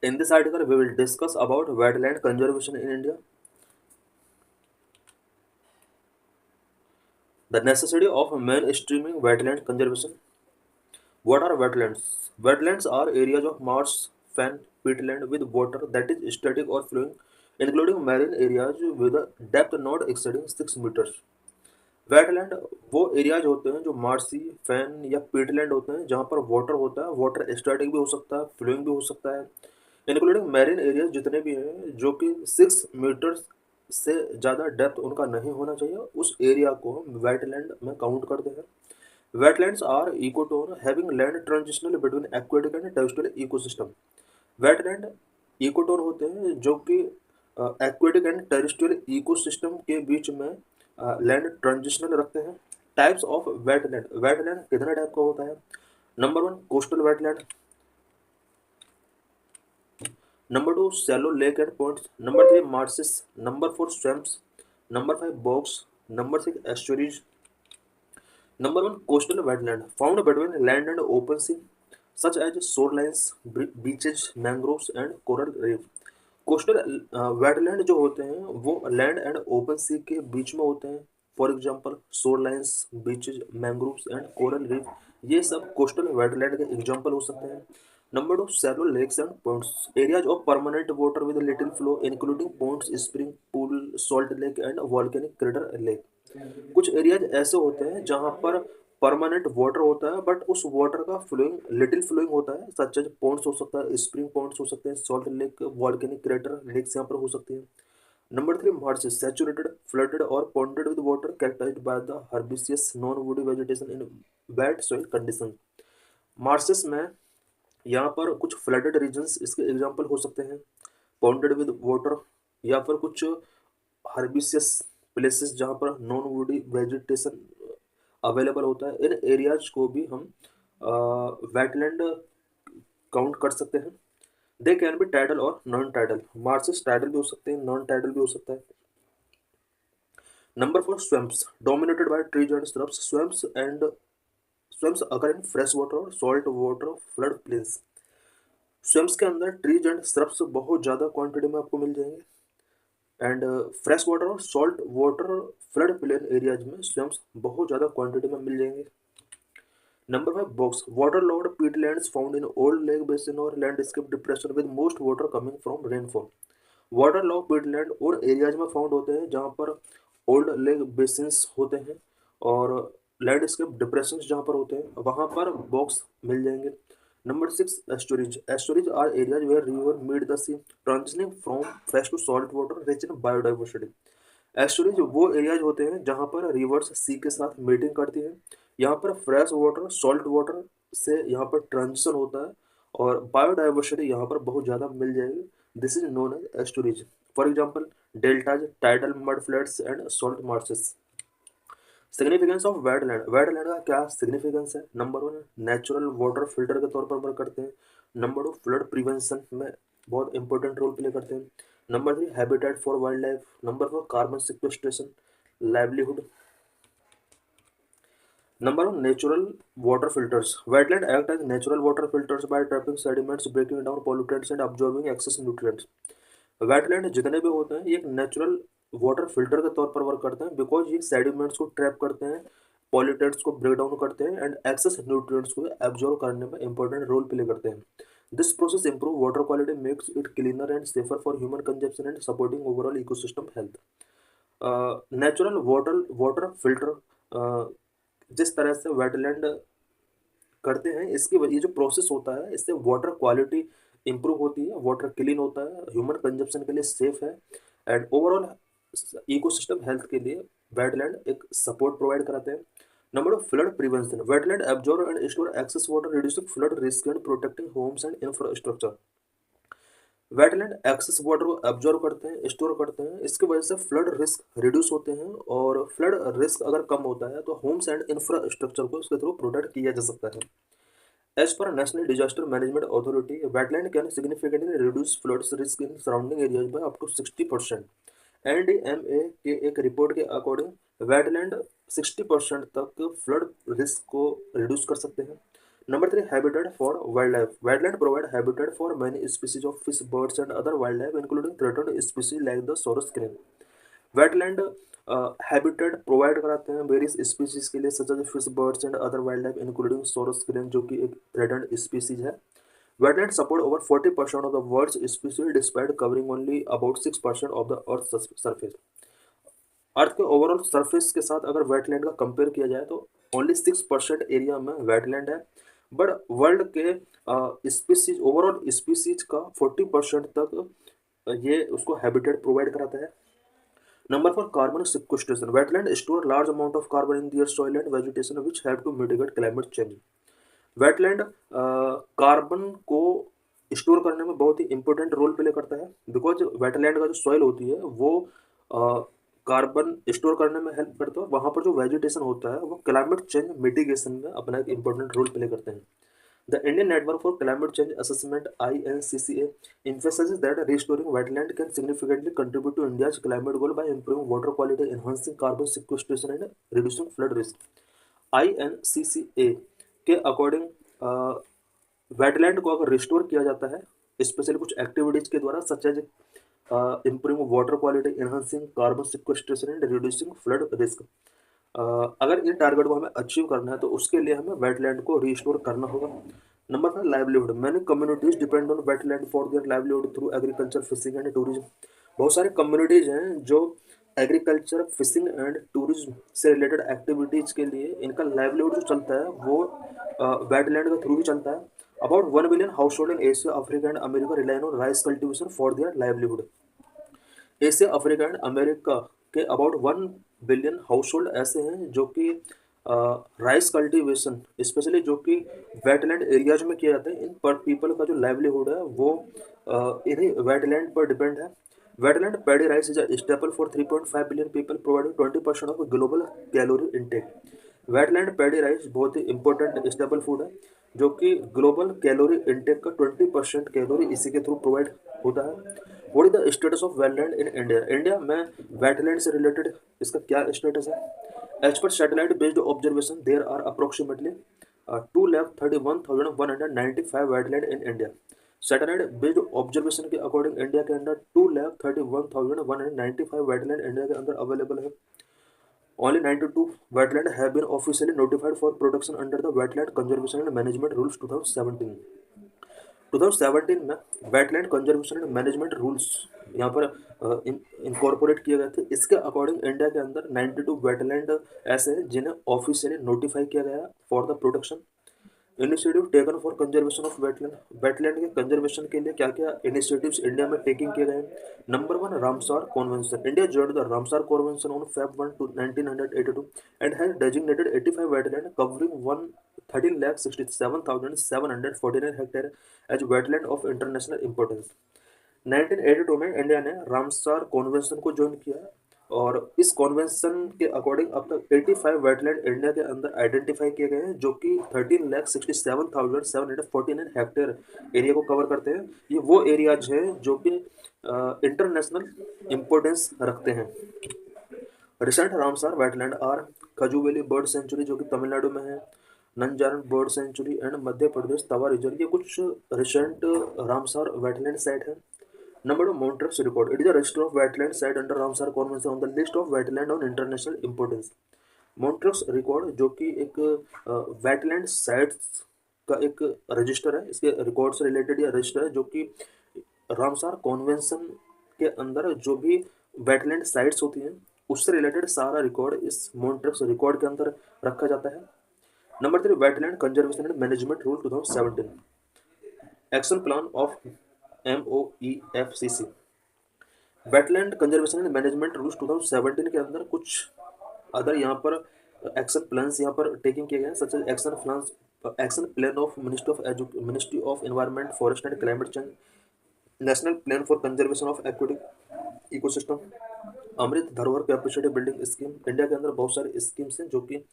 In this article, we will discuss about wetland conservation in India, the necessity of mainstreaming wetland conservation. What are wetlands? Wetlands are areas of marsh, fen, peatland with water that is static or flowing, including marine areas with a depth not exceeding 6 meters. Wetland वो areas होते हैं जो Marcy fan या Peatland होते हैं जहाँ पर water होता है, वाटर स्टैटिक भी हो सकता है, फ्लोइंग भी हो सकता है, इंक्लूडिंग मैरिन एरियाज जितने भी हैं जो कि 6 मीटर्स से ज़्यादा डेप्थ उनका नहीं होना चाहिए, उस एरिया को हम वेटलैंड में काउंट करते हैं. Wetlands are ecotone having land transitional between aquatic and terrestrial ecosystem. Wetland ecotone होते हैं जो कि एक्वेटिक एंड टेरेस्ट्रियल इकोसिस्टम के बीच में लैंड ट्रांजिशनल रखते हैं. Types of wetland. वेटलैंड कितने टाइप का होता है? Number 1 coastal wetland, number 2 shallow lake and points, number 3 marshes, number 4 swamps, number 5 bogs, number 6 estuaries. Number 1 coastal wetland found between land and open sea such as shorelines, beaches, mangroves and coral reef. Coastal wetland जो होते हैं वो land and open सी के बीच में होते हैं. For example shorelines, beaches, mangroves and coral reef, ये सब कोस्टल वेटलैंड के एग्जांपल हो सकते हैं. Number 2 shallow lakes and ponds, areas of permanent water with little flow including ponds, spring pool, salt lake and volcanic crater lake. कुछ areas ऐसे होते हैं जहाँ पर परमानेंट वाटर होता है बट उस वाटर का फ्लोइंग लिटिल फ्लोइंग होता है, सच एज पॉन्ड्स हो सकता है, स्प्रिंग पॉन्ड्स हो सकते हैं, salt lake, volcanic crater lakes यहाँ पर हो सकती हैं. नंबर 3 मार्शेस सैचुरेटेड, फ्लडेड और ponded with water characterised by the herbaceous non woody vegetation in wet soil condition. Marshes में यहाँ पर कुछ फ्लडेड रीजन्स इसके एग्जाम्पल हो सकते हैं, पॉन्डेड विद वाटर, या फिर कुछ हर्बिसियस प्लेसेस जहाँ पर नॉन वुडी वेजिटेशन अवेलेबल होता है. इन एरियाज को भी हम वेटलैंड काउंट कर सकते हैं. दे कैन बी टाइडल और नॉन टाइडल. मार्सेस टाइडल भी हो सकते हैं, नॉन टाइडल भी हो सकता है. Number 4 swamps dominated by trees and shrubs. Swamps अगर इन फ्रेश वाटर और salt water flood plains. Swamps के अंदर ट्रीज एंड स्hrubs बहुत ज़्यादा क्वांटिटी में आपको मिल जाएंगे, एंड फ्रेश वाटर और salt water flood plain areas में स्वैम्प्स बहुत ज़्यादा क्वांटिटी में मिल जाएंगे. Number 5 box waterlogged peatlands found in old lake basin or landscape depression with most water coming from rainfall. waterlogged peatland उन एरियाज में found होते हैं जहाँ पर ओल्ड लेक बेसिन्स होते हैं और लैंडस्केप डिप्रेशंस जहाँ पर होते हैं वहाँ पर बॉक्स मिल जाएंगे. Number 6 estuaries. Estuaries are areas where river meet the sea transitioning from fresh to salt water rich in biodiversity. Estuary जो वो एरियाज होते हैं जहाँ पर रिवर्स सी के साथ मीटिंग करती हैं, यहाँ पर फ्रेश वाटर सॉल्ट वाटर से यहाँ पर ट्रांजिशन होता है और बायोडाइवर्सिटी यहाँ पर बहुत ज़्यादा मिल जाएगी. This is known as estuaries. For example deltas, tidal mud flats and salt marshes. Significance of wetland. Wetland का क्या सिग्निफिकेंस है? नंबर 1 नेचुरल वाटर फिल्टर के तौर पर वर्क करते हैं. नंबर 2 फ्लड प्रिवेंशन में बहुत इंपॉर्टेंट रोल प्ले करते हैं. Number 3 habitat for wild life. Number 4 carbon sequestration, livelihood. Number 1 natural water filters. Wetland act as natural water filters by trapping sediments, breaking down pollutants and absorbing excess nutrients. Wetland जितने भी होते हैं ये एक natural water filter के तौर पर work करते हैं बिकॉज ये सेडिमेंट्स को ट्रैप करते हैं, पॉल्यूटेंट्स को ब्रेक डाउन करते हैं एंड एक्सेस न्यूट्रिएंट्स को एब्जॉर्ब करने में इंपॉर्टेंट रोल प्ले करते हैं. This process improve water quality, makes it cleaner and safer for human consumption and supporting overall ecosystem health. Natural water water filter जिस तरह से वेटलैंड करते हैं इसकी ये जो प्रोसेस होता है इससे वाटर क्वालिटी इंप्रूव होती है, वाटर क्लीन होता है, ह्यूमन कंजप्शन के लिए सेफ है एंड ओवरऑल इकोसिस्टम हेल्थ के लिए वेटलैंड एक सपोर्ट प्रोवाइड कराते हैं. Number 2 flood prevention. Wetland absorb and store excess water, reducing flood risk and protecting homes and infrastructure. Wetland excess water को एब्जॉर्ब करते हैं, स्टोर करते हैं, इसकी वजह से फ्लड रिस्क रिड्यूस होते हैं और फ्लड रिस्क अगर कम होता है तो होम्स एंड इंफ्रास्ट्रक्चर को इसके थ्रू प्रोटेक्ट किया जा सकता है. As per National Disaster Management Authority, wetland can significantly reduce floods risk in surrounding areas by up to 60%. NDMA के एक रिपोर्ट के अकॉर्डिंग वेटलैंड 60% तक फ्लड रिस्क को रिड्यूस कर सकते हैं. Number 3 habitat for wild life, wetland provide habitat for many species of fish, birds and other wild life including threatened species like the sarus crane. Wetland habitat provide कराते हैं various species के लिए such as fish, birds and other wild life including sarus crane जो कि एक threatened species है। Wetlands support over 40% of the world's species despite covering only about 6% of the Earth's surface. अर्थ के overall surface के साथ अगर वेटलैंड का कंपेयर किया जाए तो ओनली 6% एरिया में वेटलैंड है, बट वर्ल्ड के स्पीसीज ओवरऑल स्पीसीज का 40% तक ये उसको हैबिटेट प्रोवाइड कराता है। Number 4 carbon sequestration, wetland store large amount of carbon in their soil and vegetation which help to mitigate climate change. Wetland carbon को स्टोर करने में बहुत ही इंपॉर्टेंट रोल प्ले करता है, बिकॉज वेटलैंड का जो सॉइल होती है वो कार्बन स्टोर करने में हेल्प करता है। वहाँ पर जो वेजिटेशन होता है वो क्लाइमेट चेंज मिटिगेशन में अपना एक इंपॉर्टेंट रोल प्ले करते हैं। The Indian network for climate change assessment INCCA emphasizes that restoring wetland can significantly contribute to India's climate goal by improving water quality, enhancing carbon sequestration and reducing flood risk. INCCA के according wetland को अगर restore किया जाता है specially कुछ activities के द्वारा such as improving water quality, enhancing carbon sequestration and reducing flood risk, अगर इन टारगेट को हमें अचीव करना है तो उसके लिए हमें वेटलैंड को रिस्टोर करना होगा। Number 5 livelihood, many communities depend on wetland for their livelihood through agriculture, fishing and tourism. बहुत सारे कम्युनिटीज हैं जो एग्रीकल्चर, फिशिंग एंड टूरिज्म से रिलेटेड एक्टिविटीज के लिए इनका लाइवलीहुड जो चलता है वो वेटलैंड के थ्रू ही चलता है। About 1 billion household in Asia, Africa and America relying on rice cultivation for their livelihood. Asia, Africa and America के अबाउट 1 बिलियन हाउस होल्ड ऐसे हैं जो कि राइस कल्टीवेशन स्पेशली जो कि वेटलैंड एरियाज में किया जाता है, इन पर पीपल का जो लाइवलीहुड है वो इन्हीं वेटलैंड पर डिपेंड है। Wetland paddy rice is a staple for 3.5 billion people providing 20% of global calorie intake. Wetland paddy rice बहुत ही इंपॉर्टेंट स्टेपल फूड है जो कि ग्लोबल कैलोरी इंटेक का 20% कैलोरी इसी के थ्रू प्रोवाइड होता है। What is the status of wetland in India, India में वेटलैंड से रिलेटेड इसका क्या स्टेटस है? As per satellite based observation there are approximately 2,31,195 wetland in India. Satellite based observation के अकॉर्डिंग इंडिया के अंदर 2,31,195 वेटलैंड इंडिया के अंदर अवेलेबल है। Only 92 wetland have been officially notified for protection under the Wetland Conservation and Management Rules 2017। 2017 में wetland conservation and management rules यहाँ पर incorporate किए गए थे। इसके अकॉर्डिंग इंडिया के अंदर 92 वेटलैंड ऐसे हैं जिन्हें ऑफिशियली नोटिफाई किया गया for the protection. Initiative taken for conservation of wetland, wetland के कंजर्वेशन के लिए क्या क्या इनिशिएटिव्स इंडिया में टेकिंग किए गए हैं? Number 1 Ramsar convention, India joined the Ramsar Convention on Feb 1 to 1982 and has designated 85 wetland covering 13,67,749 hectare as wetland of international importance। 1982 में इंडिया ने रामसार कॉन्वेंशन को ज्वाइन किया और इस कॉन्वेंशन के अकॉर्डिंग अब तक 85 वेटलैंड इंडिया के अंदर आइडेंटिफाई किए गए हैं जो कि 13,67,749 हेक्टेयर एरिया को कवर करते हैं। ये वो एरियाज हैं जो कि इंटरनेशनल इम्पोर्टेंस रखते हैं। Recent Ramsar wetland are Kazhuveli bird sanctuary जो कि तमिलनाडु में है, Nanjarayan bird sanctuary and Madhya Pradesh Tawa reserve, ये कुछ रिसेंट रामसार वेटलैंड साइट है। Number 2 Montreux Record, it is a register of wetland site under Ramsar Convention on the list of wetland on international importance। Montreux Record जो कि एक वेटलैंड साइट्स का एक register है, इसके रिकॉर्ड से रिलेटेड यह रजिस्टर है जो कि रामसार कॉन्वेंशन के अंदर जो भी वेटलैंड साइट्स होती हैं उससे रिलेटेड सारा रिकॉर्ड इस मॉन्ट्रेक्स रिकॉर्ड के अंदर रखा जाता है। Number 3 wetland conservation and management rule 2017, action plan of MOEFCC। Wetland conservation and management rules 2017 के अंदर कुछ अदर यहाँ पर एक्शन प्लान्स यहाँ पर टेकिंग किए गए हैं such action plan of ministry of environment, forest and climate change, national plan for conservation of aquatic ecosystem, Amrit Dharohar capacity building scheme. India के अंदर बहुत सारे स्कीम्स हैं जो कि